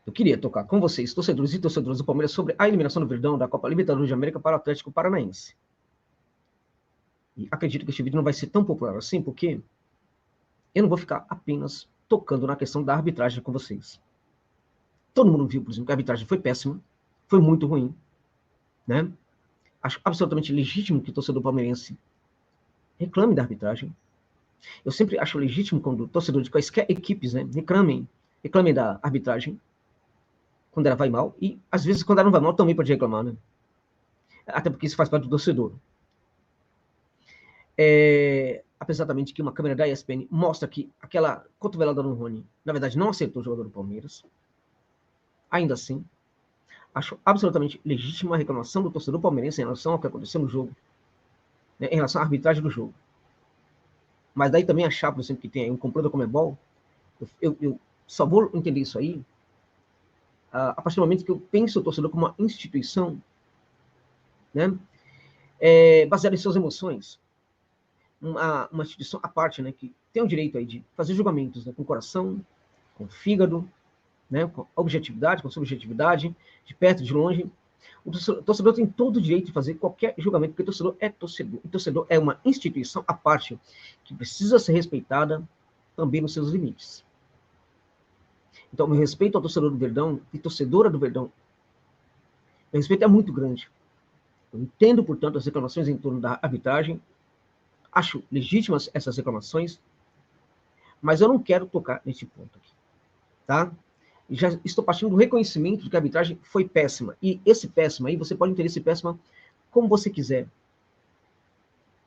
Eu queria tocar com vocês, torcedores e torcedoras do Palmeiras, sobre a eliminação do Verdão da Copa Libertadores de América para o Atlético Paranaense. E acredito que este vídeo não vai ser tão popular assim, porque eu não vou ficar apenas tocando na questão da arbitragem com vocês. Todo mundo viu, por exemplo, que a arbitragem foi péssima, foi muito ruim, né? Acho absolutamente legítimo que o torcedor palmeirense reclame da arbitragem. Eu sempre acho legítimo quando torcedores de quaisquer equipes, né, reclamem da arbitragem quando ela vai mal, e às vezes quando ela não vai mal também pode reclamar, né? Até porque isso faz parte do torcedor. Apesar também de que uma câmera da ESPN mostra que aquela cotovelada no Rony, na verdade, não acertou o jogador do Palmeiras. Ainda assim, acho absolutamente legítima a reclamação do torcedor palmeirense em relação ao que aconteceu no jogo, né, em relação à arbitragem do jogo. Mas daí também achar, por exemplo, que tem aí um complô da Conmebol, eu só vou entender isso aí a partir do momento que eu penso o torcedor como uma instituição, né, baseada em suas emoções, uma instituição à parte, né, que tem o direito aí de fazer julgamentos, né, com o coração, com o fígado, né, com objetividade, com subjetividade, de perto, de longe. O torcedor tem todo o direito de fazer qualquer julgamento, porque o torcedor é torcedor. O torcedor é uma instituição à parte que precisa ser respeitada também nos seus limites. Então, meu respeito ao torcedor do Verdão e torcedora do Verdão, meu respeito é muito grande. Eu entendo, portanto, as reclamações em torno da arbitragem, acho legítimas essas reclamações, mas eu não quero tocar nesse ponto aqui, tá? Já estou partindo do reconhecimento de que a arbitragem foi péssima. E esse péssimo aí, você pode entender esse péssimo como você quiser.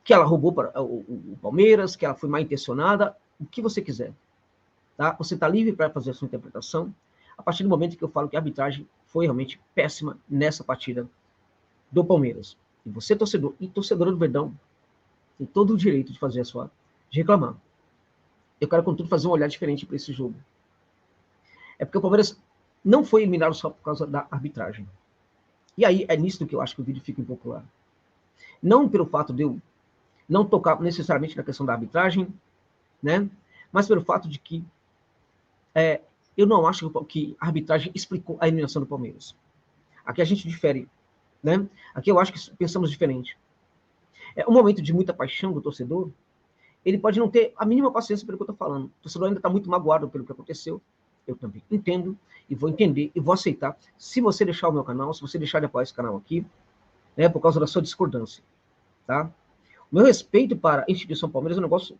Que ela roubou para o Palmeiras, que ela foi mal intencionada, o que você quiser. Tá? Você está livre para fazer a sua interpretação, a partir do momento que eu falo que a arbitragem foi realmente péssima nessa partida do Palmeiras. E você, torcedor e torcedora do Verdão, tem todo o direito de fazer de reclamar. Eu quero, contudo, fazer um olhar diferente para esse jogo. É porque o Palmeiras não foi eliminado só por causa da arbitragem. E aí é nisso que eu acho que o vídeo fica impopular. Não pelo fato de eu não tocar necessariamente na questão da arbitragem, né? Mas pelo fato de que eu não acho que a arbitragem explicou a eliminação do Palmeiras. Aqui a gente difere, né? Aqui eu acho que pensamos diferente. É um momento de muita paixão do torcedor, ele pode não ter a mínima paciência pelo que eu estou falando. O torcedor ainda está muito magoado pelo que aconteceu. Eu também entendo e vou entender e vou aceitar se você deixar o meu canal, se você deixar de apoiar esse canal aqui, né, por causa da sua discordância, tá? O meu respeito para a instituição Palmeiras é um negócio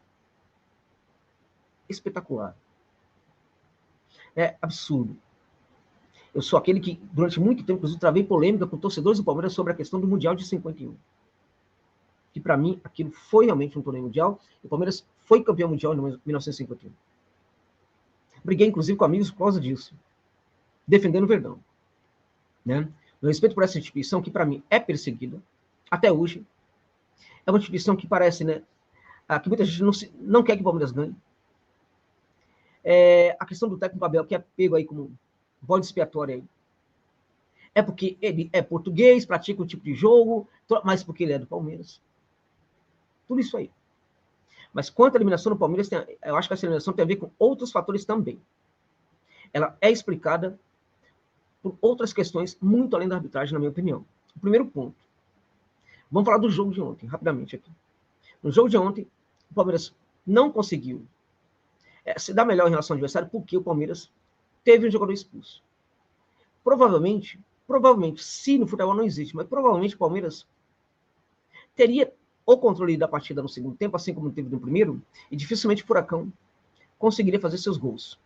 espetacular. É absurdo. Eu sou aquele que, durante muito tempo, inclusive, travei polêmica com torcedores do Palmeiras sobre a questão do Mundial de 51. Que, para mim, aquilo foi realmente um torneio mundial. E o Palmeiras foi campeão mundial em 1951. Briguei, inclusive, com amigos por causa disso. Defendendo o Verdão. Né? Meu respeito por essa instituição, que, para mim, é perseguida, até hoje. É uma instituição que parece, né, que muita gente não quer que o Palmeiras ganhe. A questão do técnico Abel, que é pego aí como bode expiatório aí. É porque ele é português, pratica um tipo de jogo, mas porque ele é do Palmeiras. Tudo isso aí. Mas quanto à eliminação do Palmeiras, eu acho que essa eliminação tem a ver com outros fatores também. Ela é explicada por outras questões muito além da arbitragem, na minha opinião. O primeiro ponto. Vamos falar do jogo de ontem, rapidamente aqui. No jogo de ontem, o Palmeiras não conseguiu se dar melhor em relação ao adversário, porque o Palmeiras teve um jogador expulso. Provavelmente, se no futebol não existe, mas provavelmente o Palmeiras teria o controle da partida no segundo tempo, assim como teve no primeiro, e dificilmente o Furacão conseguiria fazer seus gols.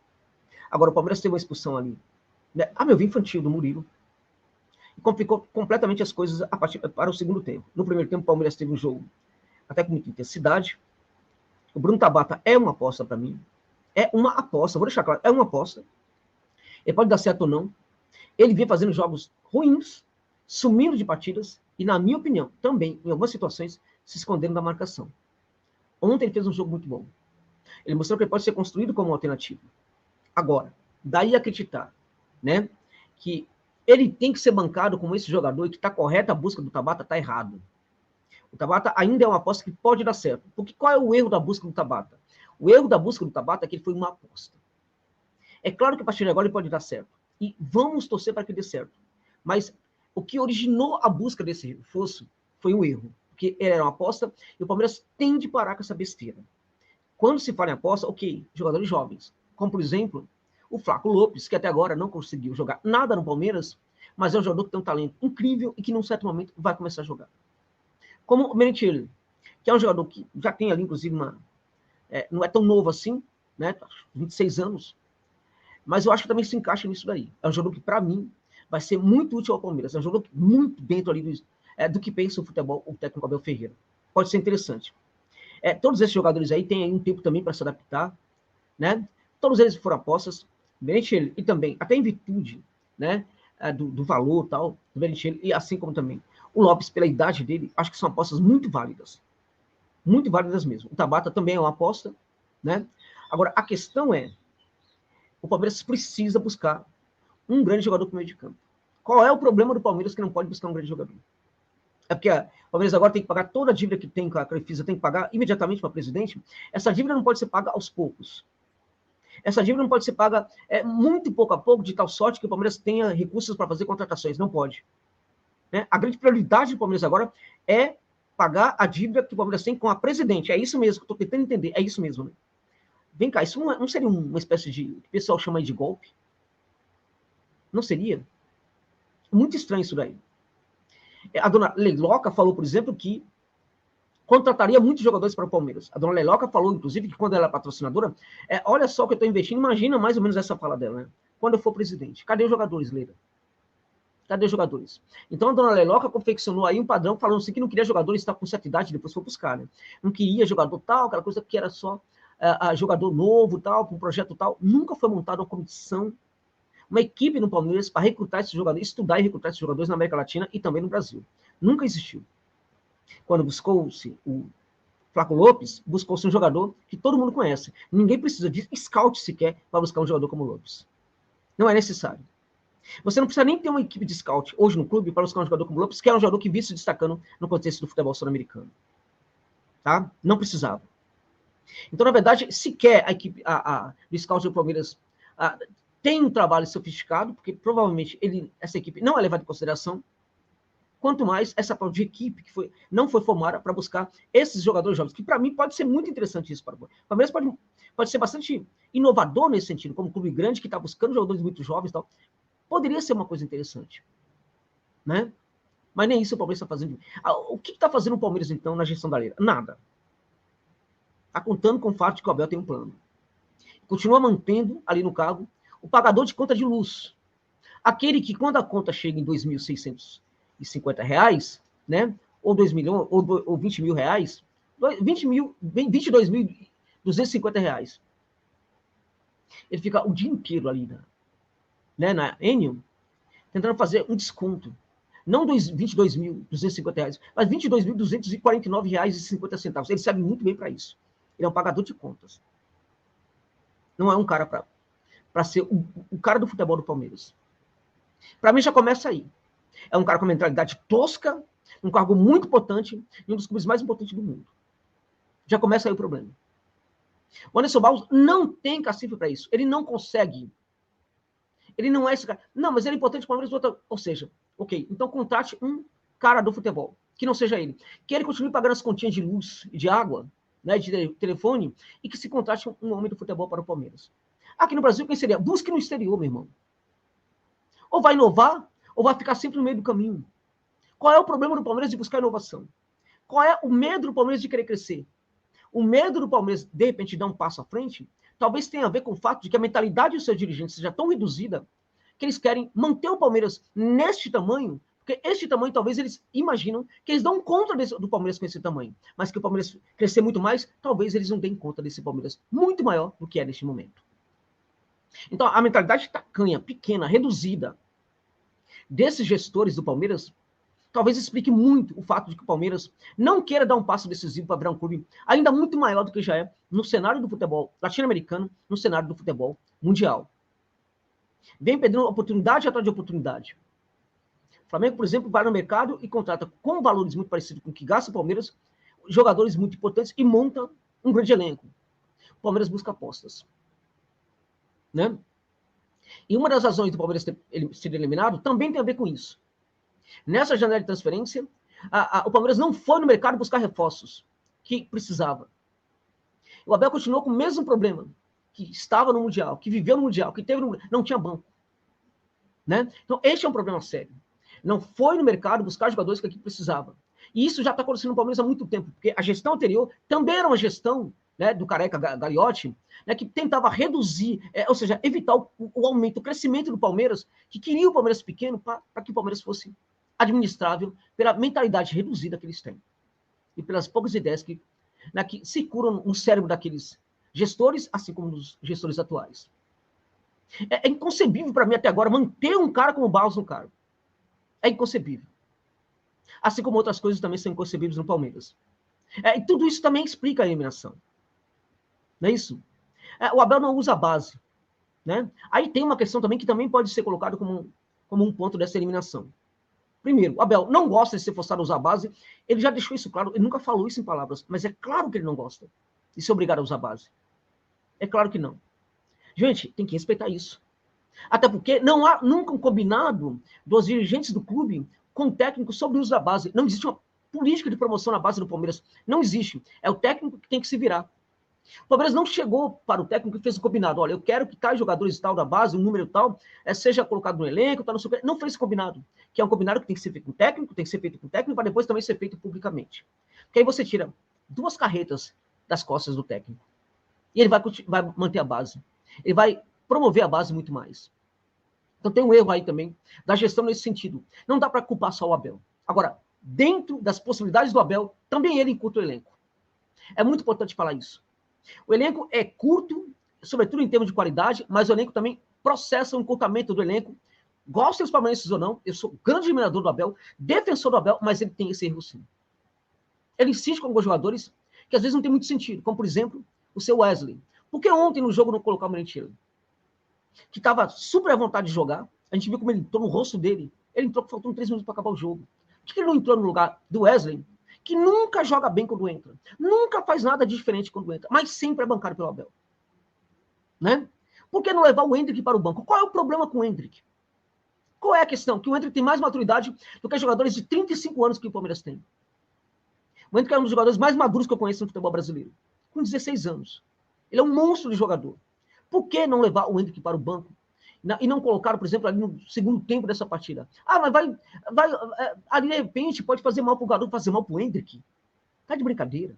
Agora, o Palmeiras teve uma expulsão ali, né, a meu ver, infantil, do Murilo, e complicou completamente as coisas para o segundo tempo. No primeiro tempo, o Palmeiras teve um jogo até com muita intensidade. O Bruno Tabata é uma aposta para mim. É uma aposta, vou deixar claro, é uma aposta. Ele pode dar certo ou não. Ele vinha fazendo jogos ruins, sumindo de partidas, e, na minha opinião, também, em algumas situações, se escondendo da marcação. Ontem ele fez um jogo muito bom. Ele mostrou que ele pode ser construído como uma alternativa. Agora, daí acreditar, né, que ele tem que ser bancado como esse jogador e que está correta a busca do Tabata, está errado. O Tabata ainda é uma aposta que pode dar certo. Porque qual é o erro da busca do Tabata? O erro da busca do Tabata é que ele foi uma aposta. É claro que a partir de agora ele pode dar certo. e vamos torcer para que dê certo. Mas o que originou a busca desse reforço foi um erro, porque era uma aposta e o Palmeiras tem de parar com essa besteira. Quando se fala em aposta, ok, jogadores jovens, como por exemplo o Flaco Lopes, que até agora não conseguiu jogar nada no Palmeiras, mas é um jogador que tem um talento incrível e que num certo momento vai começar a jogar. Como o Merentiel, que é um jogador que já tem ali inclusive não é tão novo assim, né, 26 anos, mas eu acho que também se encaixa nisso daí. É um jogador que, para mim, vai ser muito útil ao Palmeiras. É um jogador muito dentro ali do que pensa o futebol, o técnico Abel Ferreira. Pode ser interessante. Todos esses jogadores aí têm aí um tempo também para se adaptar, né? Todos eles foram apostas, Merentiel, e também, até em virtude, né, do valor tal, do Merentiel, e assim como também o Lopes, pela idade dele, acho que são apostas muito válidas mesmo. O Tabata também é uma aposta, né? Agora, a questão é, o Palmeiras precisa buscar um grande jogador para o meio de campo. Qual é o problema do Palmeiras que não pode buscar um grande jogador? É porque o Palmeiras agora tem que pagar toda a dívida que tem com a Crefisa, tem que pagar imediatamente para o presidente. Essa dívida não pode ser paga aos poucos. Essa dívida não pode ser paga muito pouco a pouco, de tal sorte que o Palmeiras tenha recursos para fazer contratações. Não pode. Né? A grande prioridade do Palmeiras agora é pagar a dívida que o Palmeiras tem com a presidente. É isso mesmo que eu estou tentando entender. É isso mesmo. Né? Vem cá, isso não seria uma espécie de... o que o pessoal chama de golpe? Não seria? Muito estranho isso daí. A dona Leiloca falou, por exemplo, que contrataria muitos jogadores para o Palmeiras. A dona Leiloca falou, inclusive, que quando ela é patrocinadora, olha só o que eu estou investindo, imagina mais ou menos essa fala dela, né? Quando eu for presidente. Cadê os jogadores, Leila? Cadê os jogadores? Então a dona Leiloca confeccionou aí um padrão falando assim que não queria jogadores estar com certa idade, depois foi buscar, né? Não queria jogador tal, aquela coisa que era só jogador novo, tal, com um projeto tal. Nunca foi montada uma comissão, uma equipe no Palmeiras para recrutar esses jogadores, estudar e recrutar esses jogadores na América Latina e também no Brasil. Nunca existiu. Quando buscou-se o Flaco Lopes, buscou-se um jogador que todo mundo conhece. Ninguém precisa de scout sequer para buscar um jogador como o Lopes. Não é necessário. Você não precisa nem ter uma equipe de scout hoje no clube para buscar um jogador como o Lopes, que é um jogador que vive se destacando no contexto do futebol sul-americano. Tá? Não precisava. Então, na verdade, sequer a equipe, do scout do Palmeiras tem um trabalho sofisticado, porque provavelmente essa equipe não é levada em consideração, quanto mais essa parte de equipe que não foi formada para buscar esses jogadores jovens, que para mim pode ser muito interessante isso para o Palmeiras. Pode ser bastante inovador nesse sentido, como um clube grande que está buscando jogadores muito jovens e tal. Poderia ser uma coisa interessante. Né? Mas nem isso o Palmeiras está fazendo. O que está fazendo o Palmeiras, então, na gestão da Leila? Nada. Está contando com o fato de que o Abel tem um plano. Continua mantendo ali no cargo o pagador de conta de luz. Aquele que, quando a conta chega em R$ 2.650, né? Ou 2 milhões, ou 20 mil reais, 22.250 reais. Ele fica o dia inteiro ali, na Enel, tentando fazer um desconto. Não 22.250 reais, mas R$ 22.249,50. Ele sabe muito bem para isso. Ele é um pagador de contas. Não é um cara para ser o cara do futebol do Palmeiras. Para mim já começa aí. É um cara com mentalidade tosca, um cargo muito importante, e um dos clubes mais importantes do mundo. Já começa aí o problema. O Anderson Barros não tem cacife para isso. Ele não consegue. Ele não é esse cara. Não, mas ele é importante para o Palmeiras. Ou seja, ok, então contrate um cara do futebol, que não seja ele. Que ele continue pagando as continhas de luz e de água, né, de telefone, e que se contrate um homem do futebol para o Palmeiras. Aqui no Brasil, quem seria? Busque no exterior, meu irmão. Ou vai inovar, ou vai ficar sempre no meio do caminho. Qual é o problema do Palmeiras de buscar inovação? Qual é o medo do Palmeiras de querer crescer? O medo do Palmeiras, de repente, dar um passo à frente, talvez tenha a ver com o fato de que a mentalidade dos seus dirigentes seja tão reduzida que eles querem manter o Palmeiras neste tamanho, porque este tamanho, talvez eles imaginam que eles dão conta do Palmeiras com esse tamanho, mas que o Palmeiras crescer muito mais, talvez eles não deem conta desse Palmeiras muito maior do que é neste momento. Então, a mentalidade tacanha, pequena, reduzida desses gestores do Palmeiras, talvez explique muito o fato de que o Palmeiras não queira dar um passo decisivo para virar um clube ainda muito maior do que já é no cenário do futebol latino-americano, no cenário do futebol mundial. Vem perdendo oportunidade atrás de oportunidade. O Flamengo, por exemplo, vai no mercado e contrata com valores muito parecidos com o que gasta o Palmeiras, jogadores muito importantes e monta um grande elenco. O Palmeiras busca apostas. Né? E uma das razões do Palmeiras ter sido eliminado também tem a ver com isso. Nessa janela de transferência, o Palmeiras não foi no mercado buscar reforços que precisava. O Abel continuou com o mesmo problema, que estava no Mundial, que viveu no Mundial, que teve no Mundial, não tinha banco. Né? Então, este é um problema sério. Não foi no mercado buscar jogadores que a equipe precisava. E isso já está acontecendo no Palmeiras há muito tempo, porque a gestão anterior também era uma gestão, né, do Careca Gagliotti, né, que tentava reduzir, ou seja, evitar o aumento, o crescimento do Palmeiras, que queria o Palmeiras pequeno para que o Palmeiras fosse administrável pela mentalidade reduzida que eles têm e pelas poucas ideias que circulam no cérebro daqueles gestores, assim como dos gestores atuais. É inconcebível para mim até agora manter um cara como o Barros no cargo. É inconcebível. Assim como outras coisas também são inconcebíveis no Palmeiras. E tudo isso também explica a eliminação. Não é isso? O Abel não usa a base. Né? Aí tem uma questão também que também pode ser colocado como um ponto dessa eliminação. Primeiro, o Abel não gosta de ser forçado a usar a base. Ele já deixou isso claro, ele nunca falou isso em palavras, mas é claro que ele não gosta de ser obrigado a usar a base. É claro que não. Gente, tem que respeitar isso. Até porque não há nunca um combinado dos dirigentes do clube com o técnico sobre o uso da base. Não existe uma política de promoção na base do Palmeiras. Não existe. É o técnico que tem que se virar. O Palmeiras não chegou para o técnico e fez o combinado. Olha, eu quero que tais jogadores tal da base, um número tal, seja colocado no elenco, tal, não fez esse combinado. Que é um combinado que tem que ser feito com o técnico, tem que ser feito com o técnico, para depois também ser feito publicamente. Porque aí você tira 2 carretas das costas do técnico. E ele vai manter a base. Ele vai promover a base muito mais. Então tem um erro aí também da gestão nesse sentido. Não dá para culpar só o Abel. Agora, dentro das possibilidades do Abel, também ele encurta o elenco. É muito importante falar isso. O elenco é curto, sobretudo em termos de qualidade, mas o elenco também processa o encurtamento do elenco. Gostem os palmeirenses ou não, eu sou grande admirador do Abel, defensor do Abel, mas ele tem esse erro sim. Ele insiste com alguns jogadores que às vezes não tem muito sentido, como por exemplo, o seu Wesley. Por que ontem no jogo não colocar o Merentiel? Que estava super à vontade de jogar, a gente viu como ele entrou no rosto dele, ele entrou faltando 3 minutos para acabar o jogo. Por que ele não entrou no lugar do Wesley, que nunca joga bem quando entra, nunca faz nada de diferente quando entra, mas sempre é bancado pelo Abel? Né? Por que não levar o Endrick para o banco? Qual é o problema com o Endrick? Qual é a questão? Que o Endrick tem mais maturidade do que jogadores de 35 anos que o Palmeiras tem. O Endrick é um dos jogadores mais maduros que eu conheço no futebol brasileiro, com 16 anos. Ele é um monstro de jogador. Por que não levar o Endrick para o banco e não colocar, por exemplo, ali no segundo tempo dessa partida? Mas vai ali de repente pode fazer mal para o garoto, fazer mal para o Endrick. Tá de brincadeira.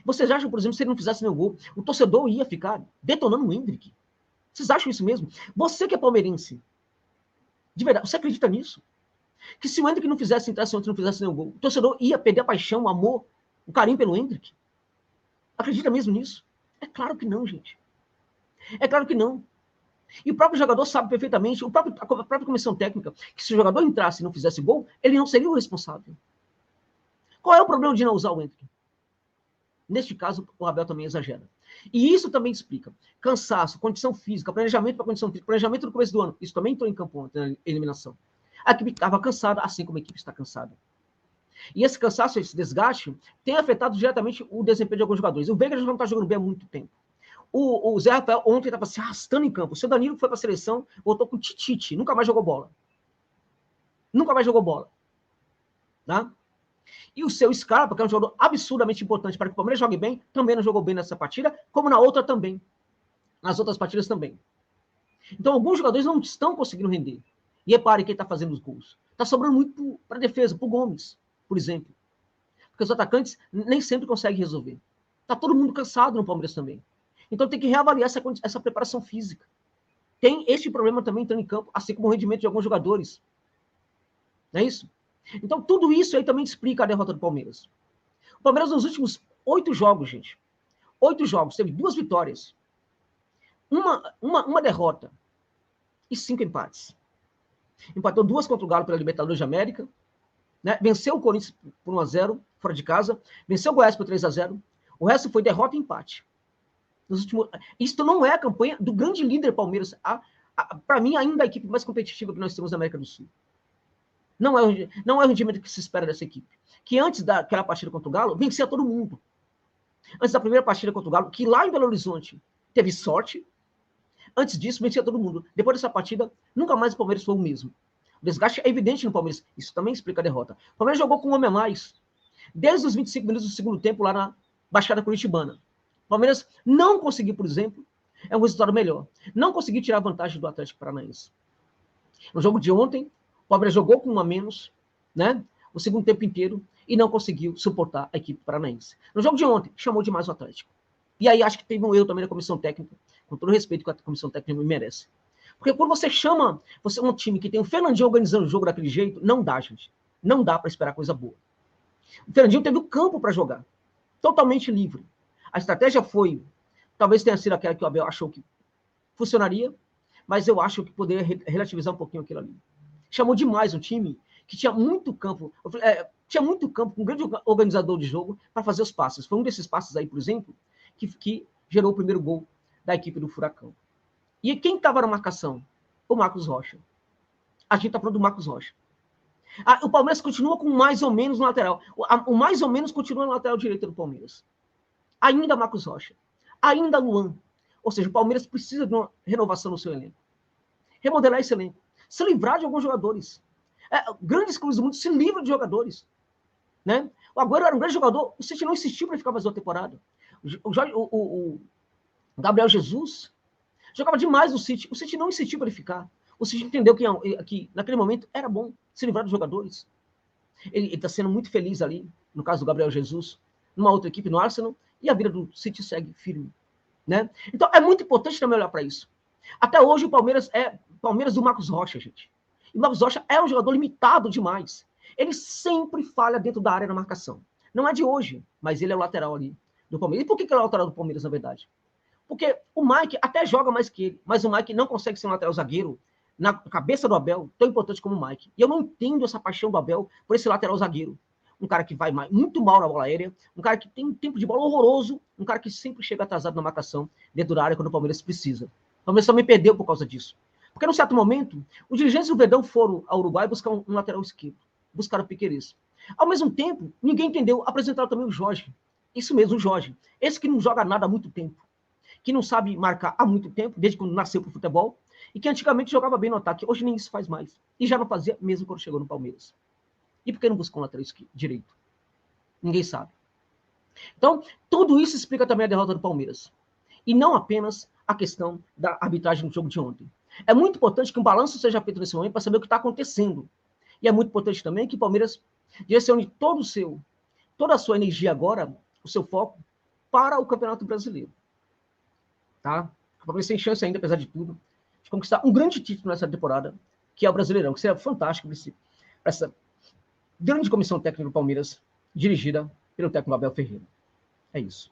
Vocês acham, por exemplo, se ele não fizesse nenhum gol, o torcedor ia ficar detonando o Endrick? Vocês acham isso mesmo? Você que é palmeirense, de verdade, você acredita nisso? Que se o Endrick não fizesse, entrasse ontem, não fizesse nenhum gol, o torcedor ia perder a paixão, o amor, o carinho pelo Endrick? Acredita mesmo nisso? É claro que não, gente. É claro que não. E o próprio jogador sabe perfeitamente, a própria comissão técnica, que se o jogador entrasse e não fizesse gol, ele não seria o responsável. Qual é o problema de não usar o Endrick? Neste caso, o Abel também exagera. E isso também explica cansaço, condição física, planejamento para condição física, planejamento no começo do ano. Isso também entrou em campo ontem, na eliminação. A equipe estava cansada, assim como a equipe está cansada. E esse cansaço, esse desgaste, tem afetado diretamente o desempenho de alguns jogadores. O Veiga já não está jogando bem há muito tempo. O Zé Rafael ontem estava se arrastando em campo. O seu Danilo foi para a seleção, voltou com titite, nunca mais jogou bola. Nunca mais jogou bola. Tá? E o seu Scarpa, que é um jogador absurdamente importante para que o Palmeiras jogue bem, também não jogou bem nessa partida, como na outra também. Nas outras partidas também. Então, alguns jogadores não estão conseguindo render. E repare quem está fazendo os gols. Está sobrando muito para a defesa, para o Gomes, por exemplo. Porque os atacantes nem sempre conseguem resolver. Está todo mundo cansado no Palmeiras também. Então tem que reavaliar essa preparação física. Tem esse problema também entrando em campo, assim como o rendimento de alguns jogadores. Não é isso? Então tudo isso aí também explica a derrota do Palmeiras. O Palmeiras nos últimos 8 jogos, gente. 8 jogos, teve 2 vitórias. Uma derrota e 5 empates. Empatou 2 contra o Galo pela Libertadores de América. Né? Venceu o Corinthians por 1-0, fora de casa. Venceu o Goiás por 3-0. O resto foi derrota e empate. Isso não é a campanha do grande líder Palmeiras. Para mim, ainda a equipe mais competitiva que nós temos na América do Sul. Não é o rendimento que se espera dessa equipe. Que antes daquela partida contra o Galo, vencia todo mundo. Antes da primeira partida contra o Galo, que lá em Belo Horizonte teve sorte, Antes disso, vencia todo mundo. Depois dessa partida, nunca mais o Palmeiras foi o mesmo. O desgaste é evidente no Palmeiras. Isso também explica a derrota. O Palmeiras jogou com um homem a mais. Desde os 25 minutos do segundo tempo, lá na Baixada Curitibana. O Palmeiras não conseguiu, por exemplo, é um resultado melhor. Não conseguiu tirar vantagem do Atlético Paranaense. No jogo de ontem, o Palmeiras jogou com um a menos, né? O segundo tempo inteiro, e não conseguiu suportar a equipe paranaense. No jogo de ontem, chamou demais o Atlético. E aí acho que teve um erro também da comissão técnica, com todo o respeito que a comissão técnica me merece. Porque quando você chama um time que tem o Fernandinho organizando o jogo daquele jeito, não dá, gente. Não dá para esperar coisa boa. O Fernandinho teve o campo para jogar, totalmente livre. A estratégia foi, talvez tenha sido aquela que o Abel achou que funcionaria, mas eu acho que poderia relativizar um pouquinho aquilo ali. Chamou demais um time que tinha muito campo, com um grande organizador de jogo para fazer os passes. Foi um desses passes aí, por exemplo, que gerou o primeiro gol da equipe do Furacão. E quem estava na marcação? O Marcos Rocha. A gente está falando do Marcos Rocha. O Palmeiras continua com mais ou menos no lateral. O mais ou menos continua na lateral direita do Palmeiras. Ainda Marcos Rocha. Ainda Luan. Ou seja, o Palmeiras precisa de uma renovação no seu elenco. Remodelar esse elenco. Se livrar de alguns jogadores. Grandes clubes do mundo se livram de jogadores. Né? O Agüero era um grande jogador. O City não insistiu para ele ficar mais uma temporada. O Gabriel Jesus jogava demais no City. O City não insistiu para ele ficar. O City entendeu que naquele momento era bom se livrar dos jogadores. Ele está sendo muito feliz ali, no caso do Gabriel Jesus, numa outra equipe, no Arsenal, e a vida do City segue firme. Né? Então é muito importante também olhar para isso. Até hoje o Palmeiras é Palmeiras do Marcos Rocha, gente. E o Marcos Rocha é um jogador limitado demais. Ele sempre falha dentro da área na marcação. Não é de hoje, mas ele é o lateral ali do Palmeiras. E por que ele é o lateral do Palmeiras, na verdade? Porque o Mike até joga mais que ele, mas o Mike não consegue ser um lateral zagueiro na cabeça do Abel, tão importante como o Mike. E eu não entendo essa paixão do Abel por esse lateral zagueiro. Um cara que vai muito mal na bola aérea, um cara que tem um tempo de bola horroroso, um cara que sempre chega atrasado na marcação dentro da área quando o Palmeiras precisa. O Palmeiras também perdeu por causa disso. Porque, num certo momento, os dirigentes do Verdão foram ao Uruguai buscar um lateral esquerdo. Buscaram o Piquerez. Ao mesmo tempo, ninguém entendeu, apresentaram também o Jorge. Isso mesmo, o Jorge. Esse que não joga nada há muito tempo. Que não sabe marcar há muito tempo, desde quando nasceu pro futebol, e que antigamente jogava bem no ataque. Hoje nem isso faz mais. E já não fazia mesmo quando chegou no Palmeiras. E por que não buscou um lateral direito? Ninguém sabe. Então, tudo isso explica também a derrota do Palmeiras. E não apenas a questão da arbitragem no jogo de ontem. É muito importante que um balanço seja feito nesse momento para saber o que está acontecendo. E é muito importante também que o Palmeiras direcione toda a sua energia agora, o seu foco, para o Campeonato Brasileiro. Tá? O Palmeiras tem chance ainda, apesar de tudo, de conquistar um grande título nessa temporada, que é o Brasileirão, que seria fantástico para essa grande comissão técnica do Palmeiras, dirigida pelo técnico Abel Ferreira. É isso.